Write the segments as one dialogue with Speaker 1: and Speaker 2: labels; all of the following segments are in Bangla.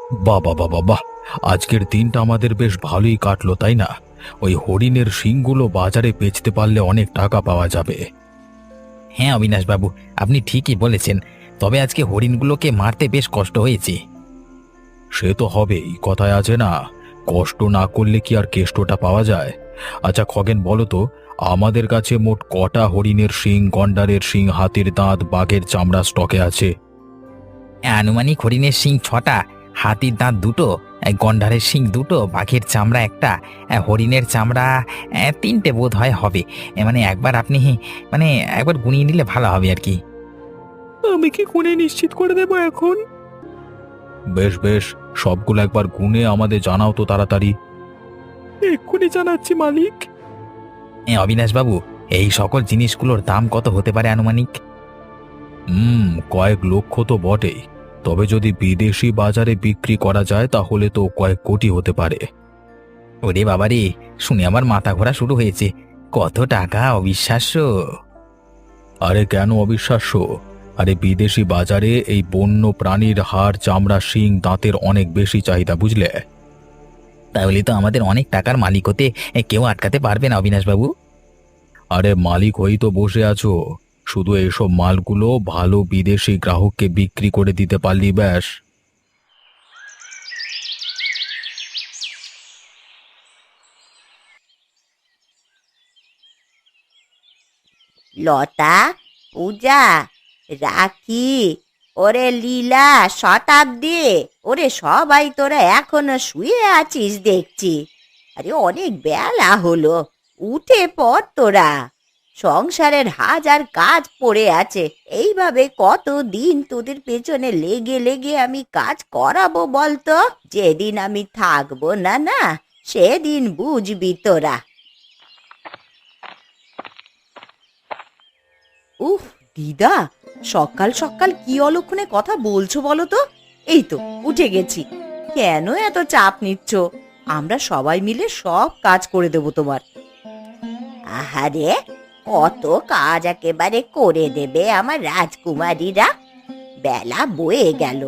Speaker 1: বাহ বাহ বাহ বাহ বাহ! আজকের দিনটা আমাদের বেশ ভালোই কাটলো, তাই না? ওই হরিণের শিংগুলো বাজারে বেচতে পারলে অনেক টাকা পাওয়া যাবে।
Speaker 2: হ্যাঁ অবিনাশবাবু, আপনি ঠিকই বলেছেন। তবে আজকে হরিণগুলোকে মারতে বেশ কষ্ট হয়েছে।
Speaker 1: সে তো হবেই, কথায় আছে না, কষ্ট না করলে কি আর কেষ্টটা পাওয়া যায়? আচ্ছা খগেন, বলো তো, আমাদের কাছে মোট কটা হরিণের শিং, গন্ডারের শিং, হাতির দাঁত, বাঘের চামড়া স্টকে আছে?
Speaker 2: আনুমানিক হরিণের শিং 6টা, হাতির দাঁত 2টো, গন্ডারের শিং 2টো, বাঘের চামড়া 1টা, হরিণের চামড়া 3টে বোধ হয় হবে। মানে একবার আপনি মানে একবার গুনিয়ে নিলে ভালো হবে আর কি।
Speaker 1: আমি কি গুণে নিশ্চিত করে দেবো এখন? বেশ বেশ, সবগুলো একবার গুনে আমাদের জানাও তো তাড়াতাড়ি। এক্ষুনি জানাচ্ছি মালিক।
Speaker 2: অবিনাশবাবু, এই সকল জিনিসগুলোর দাম কত হতে পারে আনুমানিক?
Speaker 1: কয়েক লক্ষ তো বটেই। তবে যদি বিদেশি বাজারে বিক্রি করা যায় তাহলে তো কয়েক কোটি হতে পারে।
Speaker 2: ওরে বাবারে, শুনে আমার মাথা ঘোরা শুরু হয়েছে। কত টাকা, অবিশ্বাস্য!
Speaker 1: আরে কেন অবিশ্বাস্য? আরে বিদেশি বাজারে এই বন্য প্রাণীর হাড়, চামড়া, শিং, দাঁতের অনেক বেশি চাহিদা, বুঝলে?
Speaker 2: তাহলে তো আমাদের অনেক টাকার মালিক হতে কেউ আটকাতে পারবে না অবিনাশবাবু।
Speaker 1: আরে মালিক হয়েই তো বসে আছো। শুধু এইসব মালগুলো ভালো বিদেশি গ্রাহককে বিক্রি করে দিতে পারলি ব্যাস।
Speaker 3: লতা, পূজা, রাখি, ওরে লীলা, শতাব্দী, ওরে সবাই তোরা এখনো শুয়ে আছিস দেখছি। আরে অনেক বেলা হলো, উঠে পড় তোরা। সংসারের হাজার কাজ পড়ে আছে, এইভাবে কতদিন তোদের পেছনে লেগে লেগে আমি কাজ করাবো বলতো? যেদিন আমি থাকবো না না, সেদিন বুঝবি তোরা। উফ, দিদা, সকাল সকাল কি অলক্ষণে কথা বলছো বলো তো? এই তো উঠে গেছি। কেন এত চাপ নিচ্ছ? আমরা সবাই মিলে সব কাজ করে দেব তোমার। আহারে, কত কাজ একেবারে করে দেবে আমার রাজকুমারীরা। বেলা বয়ে গেল,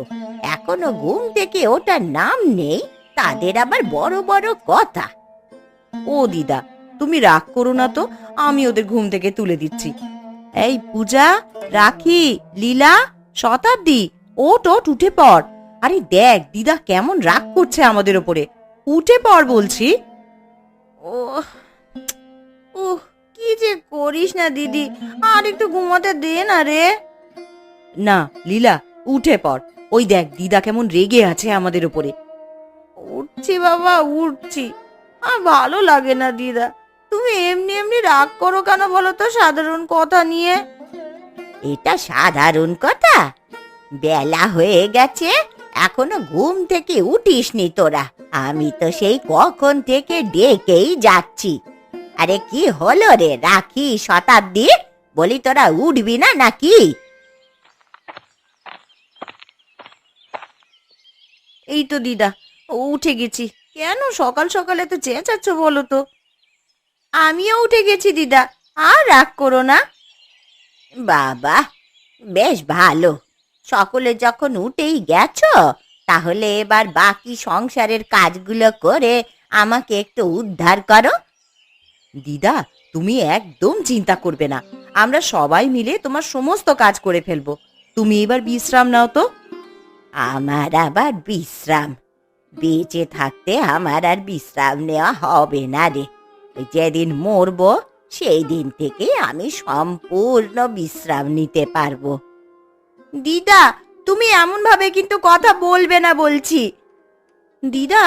Speaker 3: এখনো ঘুম থেকে ওঠার নাম নেই, তাদের আবার বড় বড় কথা। ও দিদা, তুমি রাগ করো না তো, আমি ওদের ঘুম থেকে তুলে দিচ্ছি। এই পূজা, রাখি, লীলা, শতাব্দী, ওঠ ওঠ, উঠে পড়। আরে দেখ দিদা কেমন রাগ করছে আমাদের ওপরে। উঠে পড় বলছি। ও ও, কি যে করিস না দিদি, আর একটু ঘুমাতে দে না রে। না লীলা, উঠে পড়। ওই দেখ দিদা কেমন রেগে আছে আমাদের ওপরে। উঠছি বাবা, উঠছি। আর ভালো লাগে না দিদা, তুমি এমনি এমনি রাগ করো কেন বলো তো সাধারণ কথা নিয়ে? এটা সাধারণ কথা? বেলা হয়ে গেছে, এখনো ঘুম থেকে উঠিসনি তোরা। আমি তো সেই কখন থেকে ডেকেই যাচ্ছি। আরে কি হলো রে রাখি, শতাব্দী, বলি তোরা উঠবি না নাকি? এই তো দিদা, উঠে গেছি। কেন সকাল সকাল এত চেঁচাচ্ছ বলো তো? আমিও উঠে গেছি দিদা, আর রাগ করো না। বাবা, বেশ ভালো। সকলে যখন উঠেই গেছো, তাহলে এবার বাকি সংসারের কাজগুলো করে আমাকে একটু উদ্ধার করো। দিদা, তুমি একদম চিন্তা করবে না, আমরা সবাই মিলে তোমার সমস্ত কাজ করে ফেলবো। তুমি এবার বিশ্রাম নাও তো। আমার আবার বিশ্রাম? বেঁচে থাকতে আমার আর বিশ্রাম নেওয়া হবে না রে। যেদিন মরবো সেই দিন থেকে আমি সম্পূর্ণ বিশ্রাম নিতে পারবো। দিদা, তুমি এমন ভাবে কিন্তু কথা বলবে না বলছি। দিদা,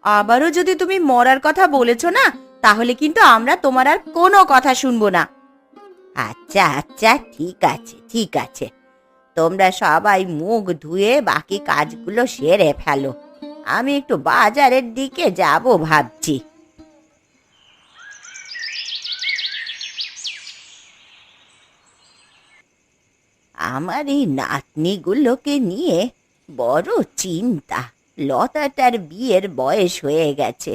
Speaker 3: আবারও যদি তুমি মরার কথা বলেছো না, তাহলে কিন্তু আমরা তোমার আর কোনো কথা শুনবো না। আচ্ছা আচ্ছা, ঠিক আছে ঠিক আছে, তোমরা সবাই মুখ ধুয়ে বাকি কাজগুলো সেরে ফেলো। আমি একটু বাজারের দিকে যাব ভাবছি। আমার এই নাতনিগুলোকে নিয়ে বড় চিন্তা। লতাটার বিয়ের বয়স হয়ে গেছে,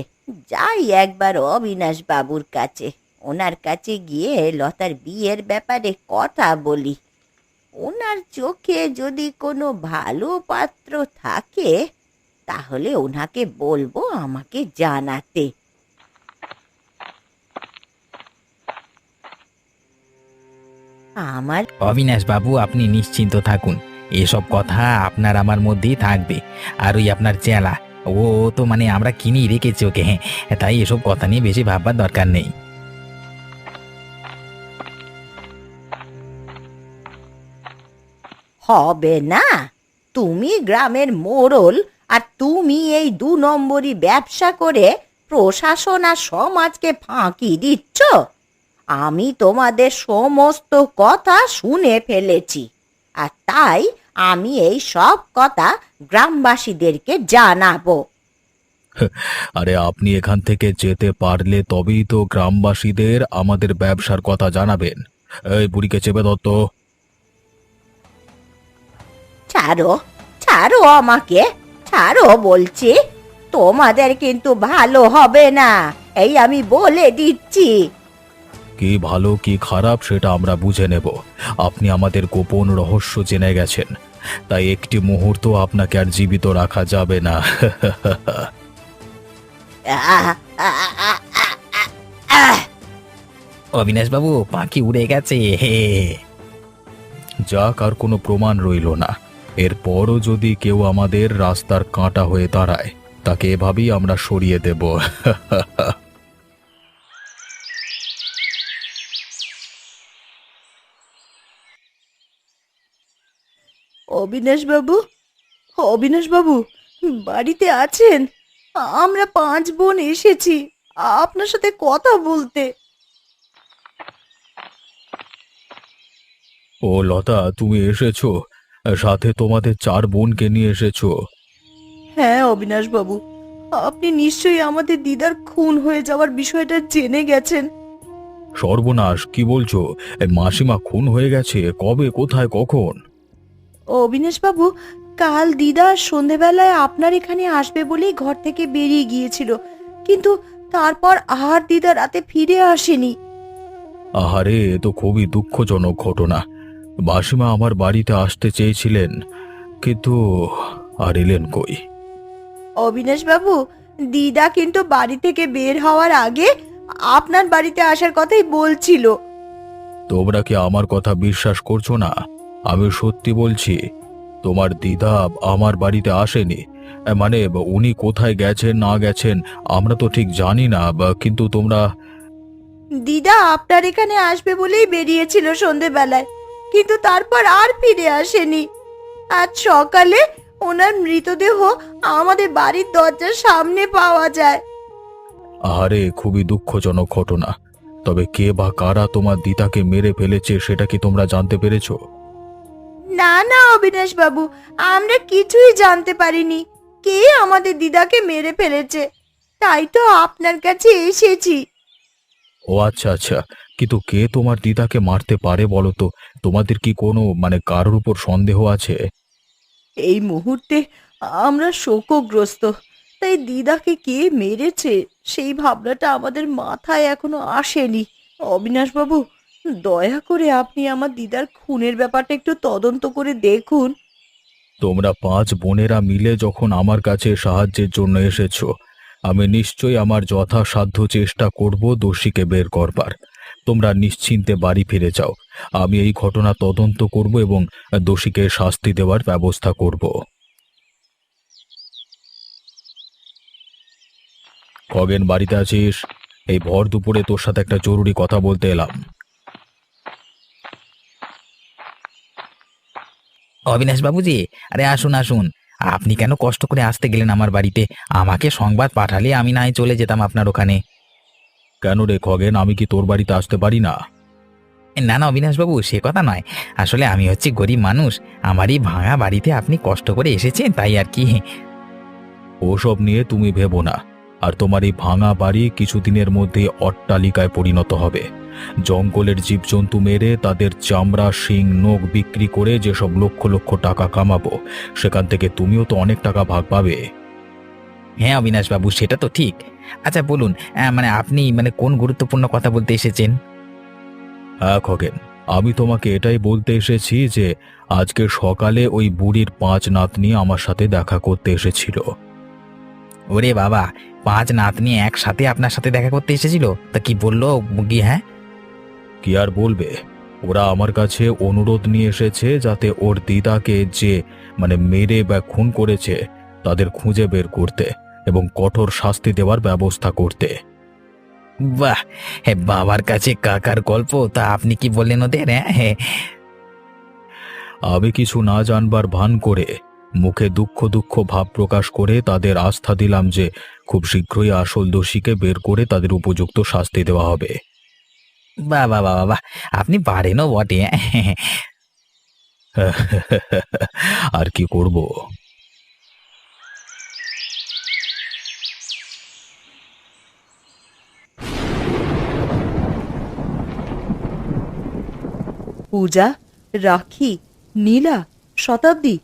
Speaker 3: যাই একবার অবিনাশ বাবুর কাছে। ওনার কাছে গিয়ে লতার বিয়ের ব্যাপারে কথা বলি। ওনার চোখে যদি কোনো ভালো পাত্র থাকে তাহলে ওনাকে বলবো আমাকে জানাতে। আমার
Speaker 2: অবিনাশ বাবু, আপনি নিশ্চিন্ত থাকুন, এসব কথা আপনার আমার মধ্যেই থাকবে। আর ওই আপনার চেলা, ও তো মানে আমরা কিনেই রেখেছি ওকে, হ্যাঁ, তাই এসব কথা নিয়ে বেশি ভাববার দরকার নেই।
Speaker 3: হবে না, তুমি গ্রামের মোড়ল আর তুমি এই 2 নম্বরি ব্যবসা করে প্রশাসন আর সমাজকে ফাঁকি দিচ্ছ। আমি তোমাদের সমস্ত কথা শুনে ফেলেছি, আর তাই আমি এই সব কথা গ্রামবাসীদেরকে জানাবো।
Speaker 1: আরে আপনি এখান থেকে যেতে পারলে তবেই তো গ্রামবাসীদের আমাদের ব্যবসার কথা জানাবেন। এই বুড়িকে চেপে ধর তো।
Speaker 3: ছাড়ো, ছাড়ো আমাকে, ছাড়ো বলছি। তোমাদের কিন্তু ভালো হবে না, এই আমি বলে দিচ্ছি।
Speaker 1: কি ভালো কি খারাপ সেটা আমরা বুঝে নেব। আপনি আমাদের গোপন রহস্য জেনে গেছেন, তাই একটি মুহূর্ত আপনাকে আর জীবিত রাখা যাবে না।
Speaker 3: আহ, আহ, আহ, আহ, আহ, আহ।
Speaker 2: অবিনাশ বাবু, পাখি উড়ে গেছে, হে।
Speaker 1: যাক, আর কোনো প্রমাণ রইল না। এরপরও যদি কেউ আমাদের রাস্তার কাঁটা হয়ে দাঁড়ায়, তাকে এভাবেই আমরা সরিয়ে দেব।
Speaker 3: অবিনাশ বাবু, অবিনাশ বাবু, বাড়িতে আছেন? আমরা 5 বোন এসেছি আপনার সাথে কথা বলতে।
Speaker 1: ও লতা, তুমি এসেছো? সাথে তোমাদের 4 বোনকে নিয়ে এসেছো?
Speaker 3: হ্যাঁ অবিনাশ বাবু, আপনি নিশ্চয়ই আমাদের দিদার খুন হয়ে যাওয়ার বিষয়টা জেনে গেছেন।
Speaker 1: সর্বনাশ, কি বলছো? মাসিমা খুন হয়ে গেছে? কবে, কোথায়, কখন?
Speaker 3: অবিনাশ বাবু, কাল দিদা সন্ধেবেলায় আপনার এখানে আসবে বলেই ঘর থেকে বেরিয়ে গিয়েছিল, কিন্তু তারপর আর দিদা রাতে ফিরে আসেনি।
Speaker 1: আহারে, এ তো খুবই দুঃখজনক ঘটনা। মাসিমা আমার বাড়িতে আসতে চেয়েছিলেন, কিন্তু আর এলেন কই?
Speaker 3: অবিনাশ বাবু, দিদা কিন্তু বাড়ি থেকে বের হওয়ার আগে আপনার বাড়িতে আসার কথাই বলছিল।
Speaker 1: তোমরা কি আমার কথা বিশ্বাস করছো না? আমি সত্যি বলছি, তোমার দিদা আমার বাড়িতে আসেনি। মানে উনি কোথায় গেছেন না গেছেন আমরা তো ঠিক জানি না, কিন্তু তোমরা...
Speaker 3: দিদা আপনার এখানে আসবে বলেই বেরিয়েছিল সন্ধেবেলায়, কিন্তু তারপর আর ফিরে আসেনি। আজ সকালে ওনার মৃতদেহ আমাদের বাড়ির দরজার সামনে পাওয়া যায়।
Speaker 1: আহারে, খুবই দুঃখজনক ঘটনা। তবে কে বা কারা তোমার দিদাকে মেরে ফেলেছে সেটা কি তোমরা জানতে পেরেছো?
Speaker 3: না না অবিনাশ বাবু, আমরা কিছুই জানতে পারিনি কে আমাদের দিদাকে মেরে ফেলেছে, তাই তো আপনার কাছে এসেছি।
Speaker 1: ও আচ্ছা আচ্ছা, কিন্তু কে তোমার দিদাকে মারতে পারে বলো তো? তোমাদের কি কোনো কারোর উপর সন্দেহ আছে?
Speaker 3: এই মুহূর্তে আমরা শোকগ্রস্ত, তাই দিদাকে কে মেরেছে সেই ভাবনাটা আমাদের মাথায় এখনো আসেনি। অবিনাশ বাবু, দয়া করে আপনি আমার দিদার খুনের ব্যাপারটা একটু তদন্ত করে দেখুন।
Speaker 1: তোমরা 5 বোনেরা মিলে যখন আমার কাছে সাহায্যের জন্য এসেছো, আমি নিশ্চয়ই আমার যথাসাধ্য চেষ্টা করব দোষীকে বের করবার। তোমরা নিশ্চিন্তে বাড়ি ফিরে যাও। আমি এই ঘটনা তদন্ত করব এবং দোষীকে শাস্তি দেওয়ার ব্যবস্থা করব। খগেন, বাড়িতে আছিস? এই ভর দুপুরে তোর সাথে একটা জরুরি কথা বলতে এলাম।
Speaker 2: অবিনাশ বাবুজি, আরে আসুন আসুন, আপনি কেন কষ্ট করে আসতে গেলেন আমার বাড়িতে? আমাকে সংবাদ পাঠালে আমি না হয় চলে যেতাম আপনার ওখানে।
Speaker 1: কেন রে খগেন, আমি কি তোর বাড়িতে আসতে পারি না?
Speaker 2: না না অবিনাশ বাবু, সে কথা নয়। আসলে আমি হচ্ছি গরিব মানুষ, আমারই ভাঙা বাড়িতে আপনি কষ্ট করে এসেছেন তাই আর কি।
Speaker 1: ওসব নিয়ে তুমি ভেবো না। আর তোমার এই ভাঙা বাড়ি কিছুদিনের মধ্যে অট্টালিকায় পরিণত হবে। জঙ্গলের জীবজন্তু মেরে তাদের চামড়া, শিং, নখ বিক্রি করে যেসব লক্ষ লক্ষ টাকা কামাবো, সেখান থেকে তুমিও তো অনেক টাকা ভাগ পাবে।
Speaker 2: হ্যাঁ অবিনাশ বাবু, সেটা তো ঠিক। আচ্ছা বলুন, আপনি কোন গুরুত্বপূর্ণ কথা বলতে এসেছেন?
Speaker 1: হ্যাঁ খগেন, আমি তোমাকে এটাই বলতে এসেছি যে আজকে সকালে ওই বুড়ির 5 নাতনি আমার সাথে দেখা করতে এসেছিল।
Speaker 2: ওরে বাবা, 5 নাতনি একসাথে আপনার সাথে দেখা করতে এসেছিল, তা কি বললো মুগি? হ্যাঁ,
Speaker 1: কি আর বলবে, ওরা আমার কাছে অনুরোধ নিয়ে এসেছে যাতে ওর দিদাকে যে মেরে বা খুন করেছে তাদের খুঁজে বের করতে এবং কঠোর শাস্তি দেওয়ার ব্যবস্থা করতে।
Speaker 2: বাহ! হ্যাঁ, বাবার কাছে কাকার গল্প, তা আপনি কি বললেন ওদের? হ্যাঁ,
Speaker 1: আমি কিছু না জানবার ভান করে মুখে দুঃখ দুঃখ ভাব প্রকাশ করে তাদের আস্থা দিলাম যে খুব শীঘ্রই আসল দোষীকে বের করে তাদের উপযুক্ত শাস্তি দেওয়া হবে।
Speaker 2: বাহ বাহ বাহ বাহ! আপনি পারেনও বটে।
Speaker 1: আর কি করব।
Speaker 3: পূজা, রাখি, নীলা, শতাব্দী,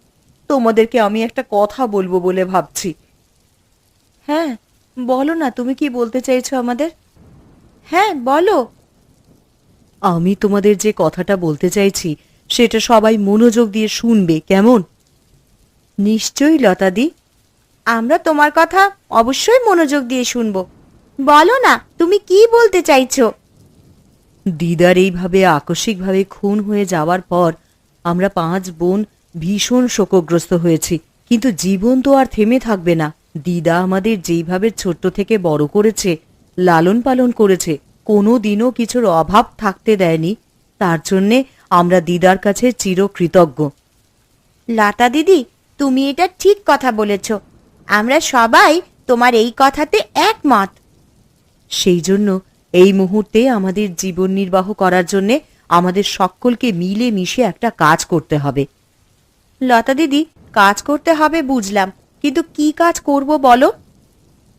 Speaker 3: তোমাদেরকে আমি একটা কথা বলবো বলে ভাবছি। হ্যাঁ, বলো না, তুমি কি বলতে চাইছো আমাদের? হ্যাঁ, বলো। আমি তোমাদের যে কথাটা বলতে চাইছি সেটা সবাই মনোযোগ দিয়ে শুনবে, কেমন? নিশ্চয়ই লতাদি, আমরা তোমার কথা অবশ্যই মনোযোগ দিয়ে শুনবো। বলো না, তুমি কি বলতে চাইছো? দিদার এইভাবে আকস্মিকভাবে খুন হয়ে যাওয়ার পর আমরা 5 বোন ভীষণ শোকগ্রস্ত হয়েছি, কিন্তু জীবন তো আর থেমে থাকবে না। দিদা আমাদের যেইভাবে ছোট্ট থেকে বড় করেছে, লালন পালন করেছে, কোনো দিনও কিছুর অভাব থাকতে দেয়নি, তার জন্যে আমরা দিদার কাছে চিরকৃতজ্ঞ। লতা দিদি, তুমি এটা ঠিক কথা বলেছ, আমরা সবাই তোমার এই কথাতে একমত। সেই জন্য এই মুহূর্তে আমাদের জীবন নির্বাহ করার জন্যে আমাদের সকলকে মিলে মিশে একটা কাজ করতে হবে। লতা দিদি, কাজ করতে হবে বুঝলাম, কিন্তু কি কাজ করব বলো?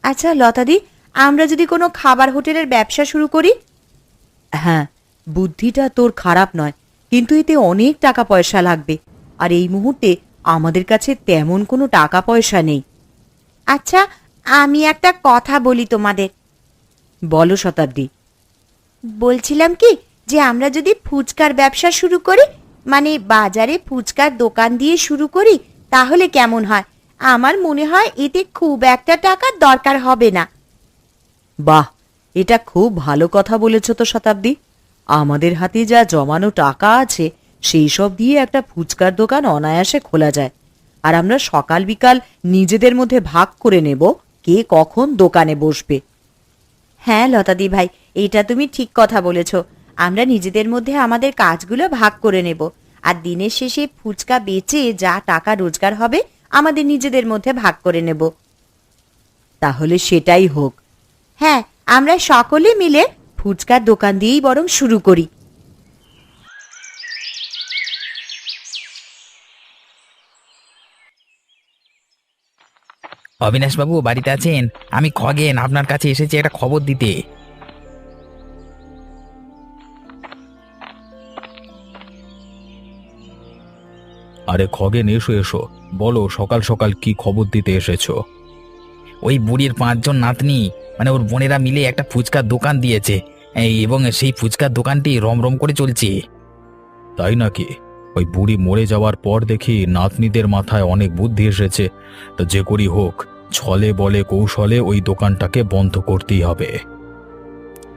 Speaker 3: আচ্ছা লতাদি, আমরা যদি কোনো খাবার হোটেলের ব্যবসা শুরু করি? হ্যাঁ, বুদ্ধিটা তোর খারাপ নয়, কিন্তু এতে অনেক টাকা পয়সা লাগবে, আর এই মুহূর্তে আমাদের কাছে তেমন কোনো টাকা পয়সা নেই। আচ্ছা, আমি একটা কথা বলি তোমাদের। বলো শতাব্দী। বলছিলাম কি, যে আমরা যদি ফুচকার ব্যবসা শুরু করি, মানে বাজারে ফুচকার দোকান দিয়ে শুরু করি, তাহলে কেমন হয়? আমার মনে হয় এতে খুব একটা টাকার দরকার হবে না। বাহ, এটা খুব ভালো কথা বলেছ তো শতাব্দী। আমাদের হাতে যা জমানো টাকা আছে সেই সব দিয়ে একটা ফুচকার দোকান অনায়াসে খোলা যায়, আর আমরা সকাল বিকাল নিজেদের মধ্যে ভাগ করে নেব কে কখন দোকানে বসবে। হ্যাঁ লতাদি ভাই, এটা তুমি ঠিক কথা বলেছ। আমরা নিজেদের মধ্যে আমাদের কাজগুলো ভাগ করে নেব, আর দিনের শেষে ফুচকা বেচে যা টাকা রোজগার হবে আমাদের নিজেদের মধ্যে ভাগ করে নেব। তাহলে সেটাই হোক। হ্যাঁ, আমরা সকলে মিলে ফুচকার দোকান দিয়েই বরং শুরু করি।
Speaker 2: অবিনাশবাবু বাড়িতে আছেন? আমি খগেন আপনার কাছে এসেছি একটা খবর দিতে।
Speaker 1: আরে খগেন, এসো এসো, বলো সকাল সকাল কি খবর দিতে এসেছো?
Speaker 2: ওই বুড়ির 5 জন নাতনি, মানে ওর বোনেরা মিলে একটা ফুচকার দোকান দিয়েছে, এবং সেই ফুচকার দোকানটি রমরম করে চলছে।
Speaker 1: তাই নাকি? ওই বুড়ি মরে যাওয়ার পর দেখি নাতনিদের মাথায় অনেক বুদ্ধি এসেছে। তা যে করি হোক, ছলে বলে কৌশলে ওই দোকানটাকে বন্ধ করতেই হবে।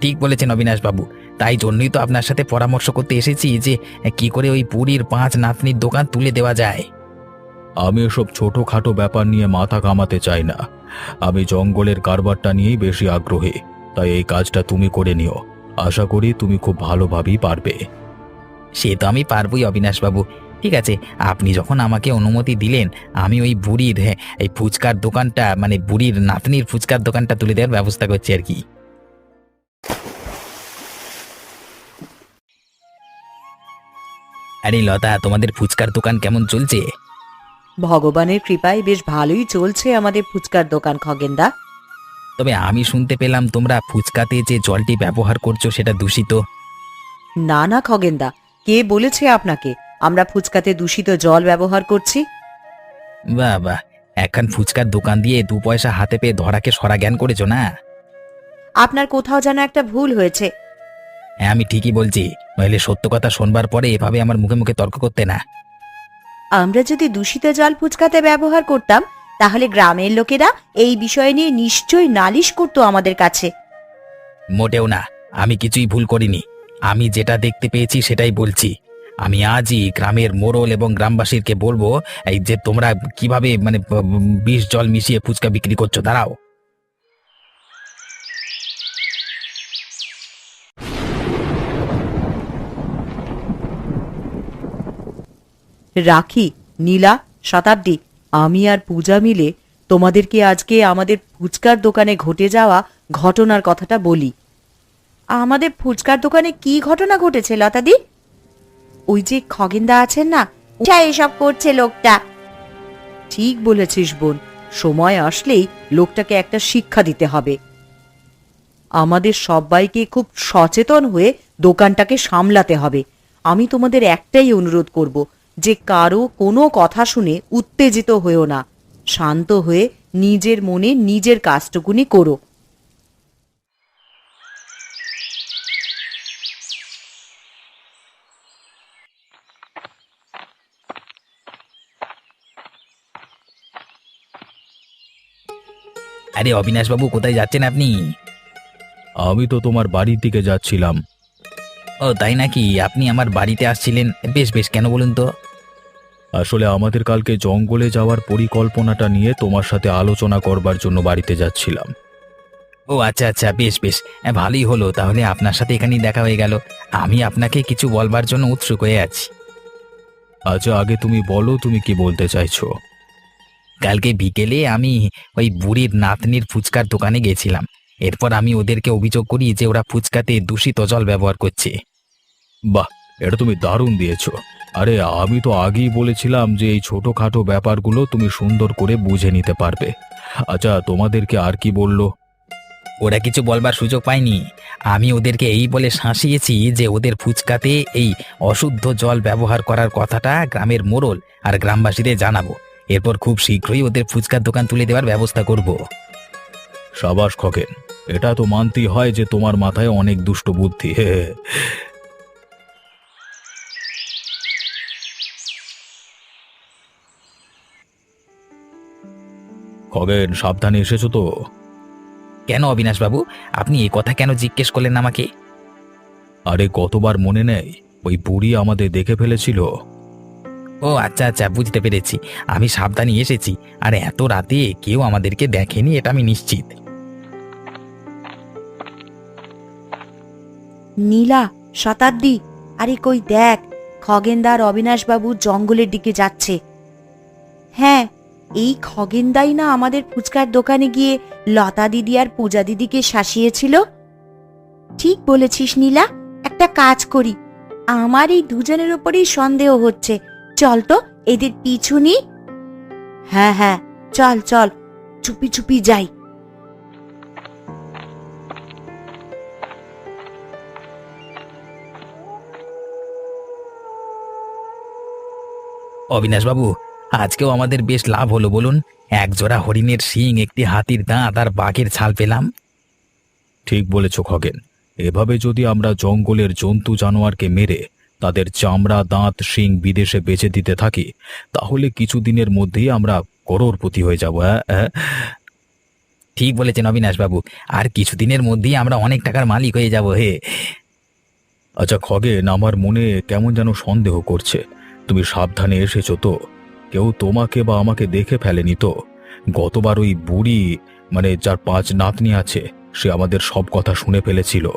Speaker 2: ঠিক বলেছেন অবিনাশবাবু, তাই জন্যই তো আপনার সাথে পরামর্শ করতে এসেছি যে কি করে ওই বুড়ির 5 নাতনির দোকান তুলে দেওয়া যায়।
Speaker 1: আমি এসব ছোটখাটো ব্যাপার নিয়ে মাথা ঘামাতে চাই না। আমি জঙ্গলের কারবারটা নিয়েই বেশি আগ্রহী, তাই এই কাজটা তুমি করে নিও। আশা করি তুমি খুব ভালোভাবেই পারবে।
Speaker 2: সে তো আমি পারবই অবিনাশবাবু। ঠিক আছে, আপনি যখন আমাকে অনুমতি দিলেন, আমি ওই বুড়ির এই ফুচকার দোকানটা, মানে বুড়ির নাতনির ফুচকার দোকানটা তুলে দেওয়ার ব্যবস্থা করছি আর কি। আরে লতা, তোমাদের ফুচকার দোকান কেমন চলছে?
Speaker 3: ভগবানের কৃপায় বেশ ভালোই চলছে আমাদের ফুচকার দোকান খগেনদা।
Speaker 2: তবে আমি শুনতে পেলাম তোমরা ফুচকাতে যে জলটি ব্যবহার করছো সেটা দূষিত।
Speaker 3: না না খগেনদা, কে বলেছে আপনাকে আমরা ফুচকাতে দূষিত জল ব্যবহার করছি?
Speaker 2: বাহ বাহ, একখান ফুচকার দোকান দিয়ে 2 পয়সা হাতে পেয়ে ধরাকে সরা জ্ঞান করেছো না?
Speaker 3: আপনার কোথাও যেন একটা ভুল হয়েছে।
Speaker 2: হ্যাঁ, আমি ঠিকই বলছি, নইলে সত্য কথা শোনবার পরে এভাবে আমার মুখে মুখে তর্ক করতে না।
Speaker 3: আমরা যদি দূষিত জল ফুচকাতে ব্যবহার করতাম, তাহলে গ্রামের লোকেরা এই বিষয় নিয়ে নিশ্চয়ই নালিশ করতো আমাদের কাছে।
Speaker 2: মোটেও না, আমি কিছুই ভুল করিনি। আমি যেটা দেখতে পেয়েছি সেটাই বলছি। আমি আজই গ্রামের মোড়ল এবং গ্রামবাসীকে বলবো এই যে তোমরা কিভাবে মানে বিষ জল মিশিয়ে ফুচকা বিক্রি করছো। দাঁড়াও।
Speaker 3: রাখি, নীলা, শতাব্দী, আমি আর পূজা মিলে তোমাদেরকে আজকে আমাদের ফুচকার দোকানে ঘটে যাওয়া ঘটনার কথাটা বলি। আমাদের ফুচকার দোকানে কি ঘটনা ঘটেছে লতাদি? ওই যে খগেনদা আছেন না, এসব করছে লোকটা। ঠিক বলেছিস বোন, সময় আসলেই লোকটাকে একটা শিক্ষা দিতে হবে। আমাদের সবাইকে খুব সচেতন হয়ে দোকানটাকে সামলাতে হবে। আমি তোমাদের একটাই অনুরোধ করব যে কারো কোনো কথা শুনে উত্তেজিত হয়েও না, শান্ত হয়ে নিজের মনে নিজের কাজটুকুনি করো।
Speaker 2: আরে অবিনাশবাবু, কোথায় যাচ্ছেন আপনি?
Speaker 1: আমি তো তোমার বাড়ির দিকে যাচ্ছিলাম।
Speaker 2: ও তাই নাকি? আপনি আমার বাড়িতে আসছিলেন? বেশ বেশ, কেন বলুন তো?
Speaker 1: আসলে আমাদের কালকে জঙ্গলে যাওয়ার পরিকল্পনাটা নিয়ে তোমার সাথে আলোচনা করবার জন্য বাড়িতে যাচ্ছিলাম।
Speaker 2: ও আচ্ছা আচ্ছা, বেশ বেশ, ভালোই হলো। তাহলে আপনার সাথে এখানেই দেখা হয়ে গেল। আমি আপনাকে কিছু বলবার জন্য উৎসুক হয়ে আছি।
Speaker 1: আচ্ছা, আগে তুমি বলো, তুমি কি বলতে চাইছো?
Speaker 2: কালকে বিকেলে আমি ওই বুড়ির নাতনির ফুচকার দোকানে গেছিলাম। এরপর আমি ওদেরকে অভিযোগ করি যে ওরা ফুচকাতে দূষিত জল ব্যবহার করছে।
Speaker 1: বাহ, এটা তুমি দারুণ দিয়েছো। আরে আমি তো আগেই বলেছিলাম যে এই ছোটখাটো ব্যাপারগুলো তুমি সুন্দর করে বুঝে নিতে পারবে। আচ্ছা, তোমাদেরকে আর কি বললো?
Speaker 2: ওরা কিছু বলবার সুযোগ পায়নি। আমি ওদেরকে এই বলে শাসিয়েছি যে ওদের ফুচকাতে এই অশুদ্ধ জল ব্যবহার করার কথাটা গ্রামের মোড়ল আর গ্রামবাসীদের জানাবো। এরপর খুব শীঘ্রই ওদের ফুচকার দোকান তুলে দেওয়ার ব্যবস্থা করব।
Speaker 1: সাবাস খগেন, এটা তো মানতেই হয় যে তোমার মাথায় অনেক দুষ্ট বুদ্ধি। হে হে। খগেন, সাবধানে এসেছো তো?
Speaker 2: কেন অবিনাশবাবু, আপনি এই কথা কেন জিজ্ঞেস করলেন আমাকে?
Speaker 1: আরে কতবার মনে নেই, ওই বুড়ি আমাদের দেখে ফেলেছিল।
Speaker 2: ও আচ্ছা আচ্ছা, বুঝতে পেরেছি। আমি সাবধানে এসেছি। আর এত রাতে কেউ আমাদেরকে দেখেনি, এটা আমি নিশ্চিত।
Speaker 3: নীলা, শতাব্দী, আরে কই দেখ, খগেনদার অবিনাশবাবু জঙ্গলের দিকে যাচ্ছে। হ্যাঁ, এই খগেনদাই না আমাদের ফুচকার দোকানে গিয়ে লতা দিদি আর পূজা দিদিকে শাসিয়েছিল। ঠিক বলেছিস নীলা, একটা কাজ করি। আমার এই দুজনের উপরেই সন্দেহ হচ্ছে। চল তো এদের পিছু নি। হ্যাঁ হ্যাঁ, চল চল, চুপি চুপি যাই।
Speaker 2: অবিনাশবাবু, আজকেও আমাদের বেশ লাভ হলো বলুন। এক জোড়া হরিণের শিং, একটি হাতির দাঁত আর বাঘের ছাল পেলাম।
Speaker 1: ঠিক বলেছ খগেন, এভাবে যদি আমরা জঙ্গলের জন্তু জানোয়ারকে মেরে তাদের চামড়া, দাঁত, শিং বিদেশে বেচে দিতে থাকি, তাহলে কিছুদিনের মধ্যেই আমরা করোড়পতি হয়ে যাব। হ্যাঁ হ্যাঁ।
Speaker 2: ঠিক বলেছেন অবিনাশবাবু, আর কিছুদিনের মধ্যেই আমরা অনেক টাকার মালিক হয়ে যাব। হে,
Speaker 1: আচ্ছা খগেন, আমার মনে কেমন যেন সন্দেহ করছে। তুমি সাবধানে এসেছো তো? কেউ তোমাকে বা আমাকে দেখে ফেলেনি তো? গতবার ওই বুড়ি, মানে যার 5 নাতনি আছে, সে আমাদের সব কথা শুনে ফেলেছিল।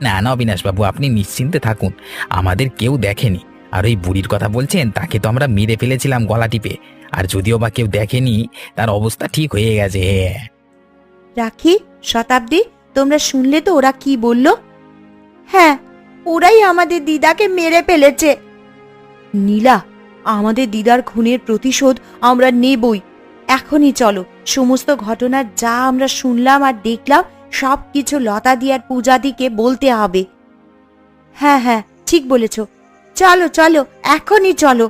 Speaker 2: না না অবিনাশবাবু, আপনি নিশ্চিন্তে থাকুন। আমাদের কেউ দেখেনি। আর ওই বুড়ির কথা বলছেন, তাকে তো আমরা মেরে ফেলেছিলাম গলা টিপে। আর যদিও বা কেউ দেখেনি, তার অবস্থা ঠিক হয়ে গেছে।
Speaker 3: রাখি, শতাব্দী, তোমরা শুনলে তো ওরা কি বলল? হ্যাঁ, ওরাই আমাদের দিদাকে মেরে ফেলেছে। নীলা, আমাদের দিদার খুনের প্রতিশোধ আমরা নেবই। এখনই চলো, সমস্ত ঘটনা যা আমরা শুনলাম আর দেখলাম সবকিছু লতা দি আর পূজা দিকে বলতে হবে। হ্যাঁ হ্যাঁ, ঠিক বলেছ। চলো চলো, এখনই চলো।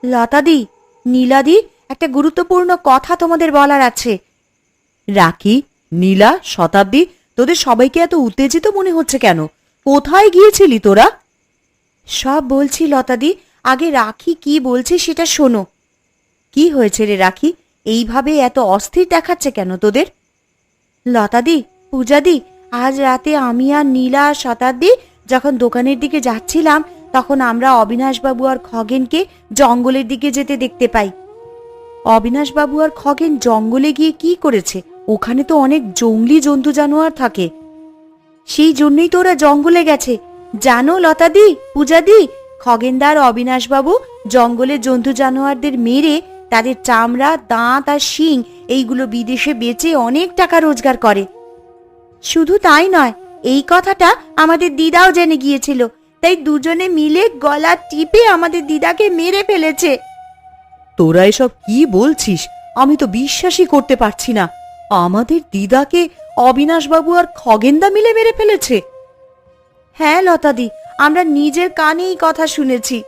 Speaker 3: লতাদি, নীলাদি, একটা গুরুত্বপূর্ণ কথা তোমাদের বলার আছে। রাখি, নীলা, শতাব্দী, তোদের সবাইকে এত উত্তেজিত মনে হচ্ছে কেন? কোথায় গিয়েছিলি তোরা? সব বলছি লতাদি, আগে রাখি কি বলছে সেটা শোনো। কি হয়েছে রে রাখি, এইভাবে এত অস্থির দেখাচ্ছে কেন তোদের? লতাদি, পূজাদি, আজ রাতে আমি আর নীলা আর শতাব্দী যখন দোকানের দিকে যাচ্ছিলাম তখন আমরা অবিনাশবাবু আর খগেনকে জঙ্গলের দিকে যেতে দেখতে পাই। অবিনাশবাবু আর খগেন জঙ্গলে গিয়ে কি করেছে? ওখানে তো অনেক জঙ্গলি জন্তু জানোয়ার থাকে, সেই জন্যই তো ওরা জঙ্গলে গেছে। জানো লতাদি, পূজাদি, খগেনদার অবিনাশবাবু জঙ্গলে জন্তু জানোয়ারদের মেরে তাদের চামড়া, দাঁত আর শিং এইগুলো বিদেশে বেচে অনেক টাকা রোজগার করে। শুধু তাই নয়, এই কথাটা আমাদের দিদাও জেনে গিয়েছিল, তাই দুজনে মিলে গলা টিপে আমাদের দিদাকে মেরে ফেলেছে। তোরা এসব কি বলছিস? আমি তো বিশ্বাসই করতে পারছি না। আমাদের দিদাকে অবিনাশবাবু আর খগেনদা মিলে মেরে ফেলেছে? হ্যাঁ লতাদি, আমরা নিজের কানে এই কথা শুনেছি।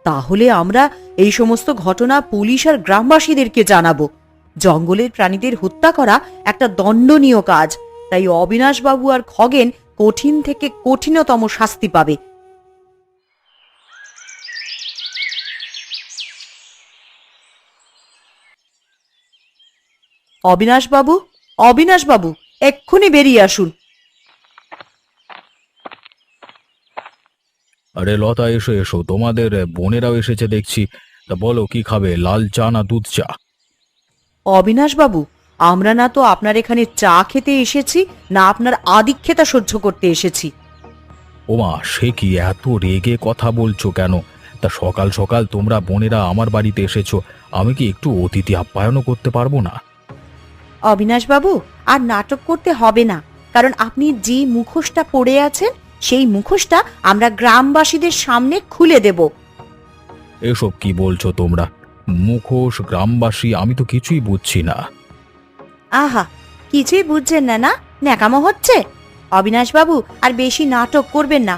Speaker 3: তাহলে আমরা এই সমস্ত ঘটনা পুলিশ আর গ্রামবাসীদেরকে জানাবো। জঙ্গলের প্রাণীদের হত্যা করা একটা দণ্ডনীয় কাজ, তাই অবিনাশবাবু আর খগেন কঠিন থেকে কঠিনতম শাস্তি পাবে। অবিনাশবাবু, অবিনাশবাবু, এক্ষুনি বেরিয়ে আসুন।
Speaker 1: আরে লতা, এসো এসো, তোমাদের বোনেরাও এসেছে দেখছি। তা বলো, কি খাবে, লাল চা না দুধ চা?
Speaker 3: অবিনাশবাবু, আমরা না তো আপনার এখানে চা খেতে এসেছি, না আপনার আদিক্ষেতা সহ্য করতে এসেছি।
Speaker 1: ওমা, সে কি, এত রেগে কথা বলছো কেন? তা সকাল সকাল তোমরা বোনেরা আমার বাড়িতে এসেছো, আমি কি একটু অতিথি আপ্যায়নও করতে পারবো না?
Speaker 3: অবিনাশবাবু, আর নাটক করতে হবে না, কারণ আপনি যে মুখোশটা পরে আছেন সেই মুখোশটা আমরা গ্রামবাসীদের সামনে খুলে দেব।
Speaker 1: এসব কি বলছো তোমরা? মুখোশ, গ্রামবাসী, আমি তো কিছুই বুঝছি না।
Speaker 3: আহা, কিছুই বুঝছেন না? না, ন্যাকামো হচ্ছে। অবিনাশবাবু, আর বেশি নাটক করবেন না।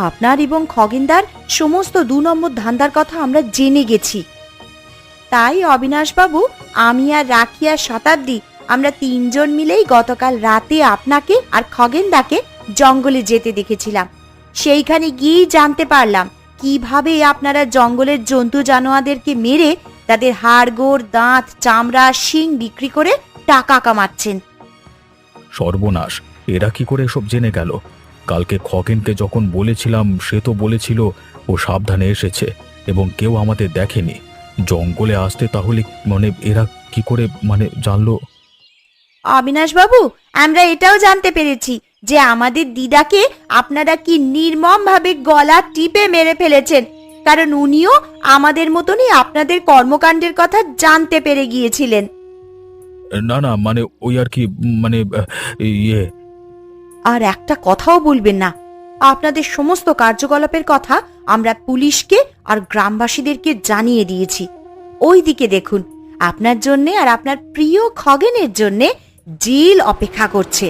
Speaker 3: আপনার এবং খগেনদার সমস্ত 2 নম্বর ধান্দার কথা আমরা জেনে গেছি। তাই অবিনাশবাবু, আমি আর রাখি আর শতাব্দী আমরা 3 জন মিলেই গতকাল রাতে আপনাকে আর খগেনদাকে জঙ্গলে যেতে দেখেছিলাম। সেইখানে গিয়েই জানতে পারলাম কিভাবে আপনারা জঙ্গলের জন্তু জানোয়ারদেরকে মেরে তাদের হাড়গোড়, দাঁত, চামড়া, শিং বিক্রি করে টাকা কামাচ্ছেন।
Speaker 1: সর্বনাশ, এরা কি করে এসব জেনে গেল? কালকে খগেনকে যখন বলেছিলাম, সে তো বলেছিল ও সাবধানে এসেছে এবং কেউ আমাদের দেখেনি। জঙ্গলে আসতে তাহলে মানে এরা কি করে জানলো?
Speaker 3: অবিনাশবাবু, আমরা এটাও জানতে পেরেছি যে আমাদের দিদাকে আপনারা কি নির্মম ভাবে গলা টিপে মেরে ফেলেছেন, কারণ উনিও আমাদের মতনই আপনাদের কর্মকাণ্ডের কথা জানতে পেরে গিয়েছিলেন।
Speaker 1: না না, ওই আর কি, ইয়ে।
Speaker 3: আর একটা কথাও বলবেন না। আপনাদের সমস্ত কার্যকলাপের কথা আমরা পুলিশকে আর গ্রামবাসীদেরকে জানিয়ে দিয়েছি। ওই দিকে দেখুন, আপনার জন্যে আর আপনার প্রিয় খগেনের জন্যে জেল অপেক্ষা করছে।